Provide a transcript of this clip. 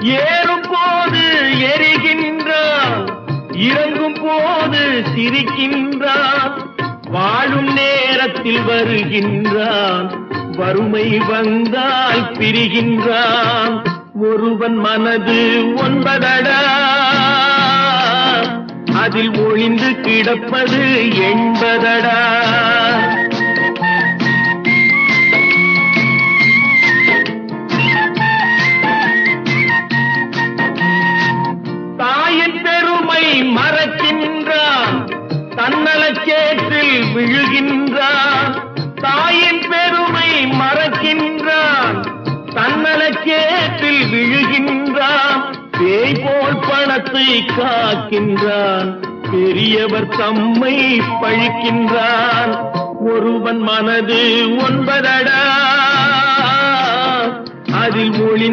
ஏறும் போது எரிகின்றான், இறங்கும் போது சிரிக்கின்றான், வாழும் நேரத்தில் வருகின்றான், வறுமை வந்தால் பிரிகின்றான். ஒருவன் மனது ஒன்பதடா, அதில் ஒளிந்து கிடப்பது எண்பதடா. தாயின் பெருமை மறக்கின்றான், தன்னலச்சேற்றில் விழுகின்றான். தாயின் பெருமை மறக்கின்றான், தன்னலச்சேற்றில் விழுகின்றான். பேய் போல் பணத்தை காக்கின்றான், பெரியவர் தம்மை பழிக்கின்றான். ஒருவன் மனது ஒன்பதடா, அதில் ஒளிந்து